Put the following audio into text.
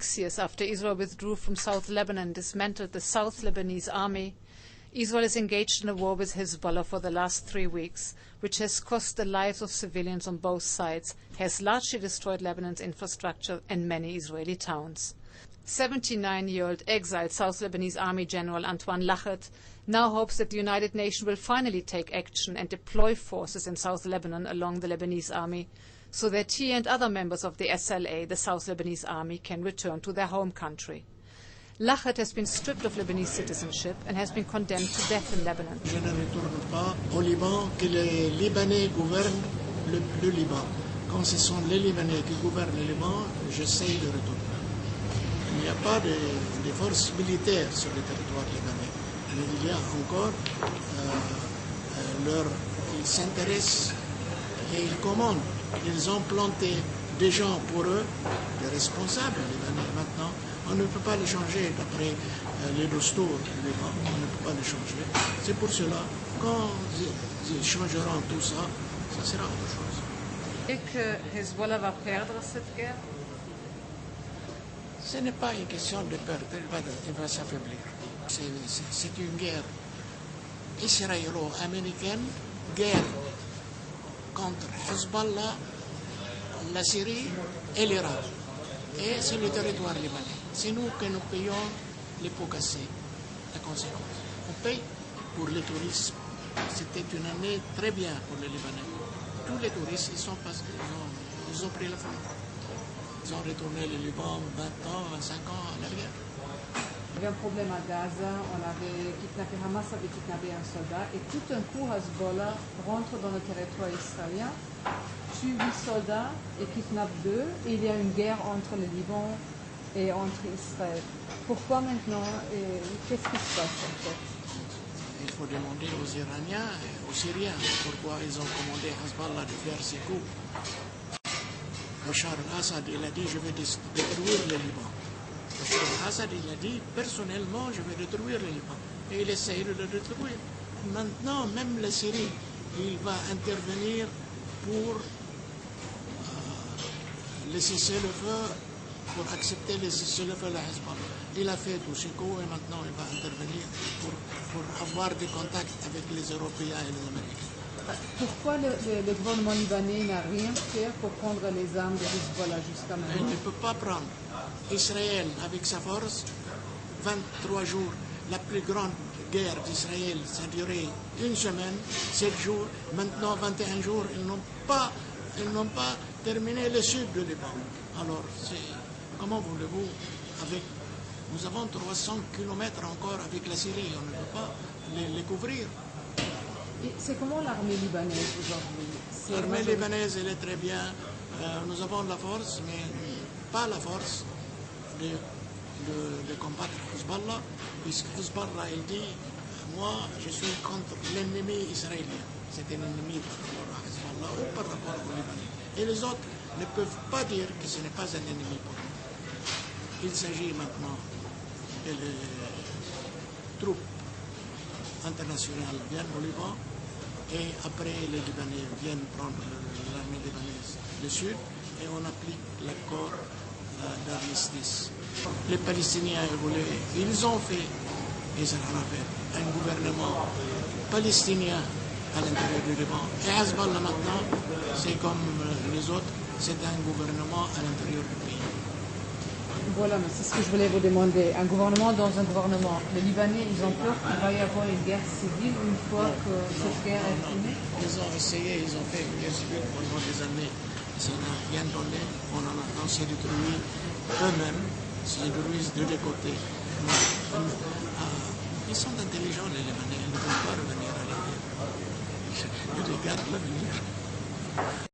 6 years after Israel withdrew from South Lebanon and dismantled the South Lebanese army, Israel is engaged in a war with Hezbollah for the last 3 weeks, which has cost the lives of civilians on both sides, has largely destroyed Lebanon's infrastructure and many Israeli towns. 79-year-old exiled South Lebanese Army General Antoine Lachet now hopes that the United Nations will finally take action and deploy forces in South Lebanon along the Lebanese army so that he and other members of the SLA, the South Lebanese Army, can return to their home country. Lachet has been stripped of Lebanese citizenship and has been condemned to death in Lebanon. Je ne retourne pas au Liban, que les Libanais gouvernent le Liban. Quand ce sont les Libanais qui gouvernent le Liban, j'essaye de retourner. Il n'y a pas de forces militaires sur le territoire libanais. Mais il y a encore, ils s'intéressent et ils commandent. Ils ont planté des gens pour eux, des responsables libanais maintenant. On ne peut pas les changer d'après les dostours du Liban. On ne peut pas les changer. C'est pour cela, quand ils changeront tout ça, ça sera autre chose. Et que Hezbollah va perdre cette guerre? Ce n'est pas une question de perdre, il va s'affaiblir. C'est une guerre israélo-américaine, guerre contre Hezbollah, la Syrie et l'Iran. Et c'est le territoire libanais. C'est nous que nous payons les pots cassés, la conséquence. On paye pour le tourisme. C'était une année très bien pour les Libanais. Tous les touristes, ils ont pris la fin. Ils ont retourné le Liban 20 ans, 25 ans en arrière. Il y avait un problème à Gaza, on avait kidnappé, Hamas avait kidnappé un soldat, et tout un coup Hezbollah rentre dans le territoire israélien, tue 8 soldats et kidnappe 2, et il y a une guerre entre le Liban et entre Israël. Pourquoi maintenant et qu'est-ce qui se passe en fait? Il faut demander aux Iraniens et aux Syriens pourquoi ils ont commandé Hezbollah de faire ses coups. Bachar al-Assad, il a dit je vais détruire le Liban. Bachar al-Assad, il a dit personnellement je vais détruire le Liban. Et il essaye de le détruire. Maintenant, même la Syrie, il va intervenir pour les cessez-le-feu, pour accepter les cessez-le-feu de Hezbollah. Il a fait tout ce coup et maintenant il va intervenir pour avoir des contacts avec les Européens et les Américains. Pourquoi le gouvernement libanais n'a rien fait pour prendre les armes de Hezbollah jusqu'à maintenant? Il ne peut pas prendre. Israël, avec sa force, 23 jours, la plus grande guerre d'Israël, ça a duré 1 semaine, 7 jours, maintenant 21 jours, ils n'ont pas terminé le sud du Liban. Alors, comment voulez-vous, nous avons 300 km encore avec la Syrie, on ne peut pas les couvrir. C'est comment l'armée libanaise aujourd'hui? L'armée libanaise, elle est très bien. Nous avons la force, mais pas la force de combattre Hezbollah, puisque Hezbollah, il dit, moi, je suis contre l'ennemi israélien. C'est un ennemi par rapport à Hezbollah ou par rapport aux Libanais. Et les autres ne peuvent pas dire que ce n'est pas un ennemi pour nous. Il s'agit maintenant que les troupes internationales viennent au Liban, et après les Libanais viennent prendre l'armée libanaise du sud et on applique l'accord d'armistice. Les Palestiniens ils ont fait un gouvernement palestinien à l'intérieur du Liban. Et Hezbollah maintenant, c'est comme les autres, c'est un gouvernement à l'intérieur du pays. Voilà, mais c'est ce que je voulais vous demander. Un gouvernement dans un gouvernement. Les Libanais, ils ont peur qu'il va y avoir une guerre civile une fois que cette guerre est finie? Ils ont essayé, ils ont fait une guerre civile pendant des années. Ça n'a rien donné. On s'est détruit eux-mêmes. Ils détruisent de deux côtés. Ils sont intelligents, les Libanais. Ils ne peuvent pas revenir à la guerre. Ils regardent l'avenir.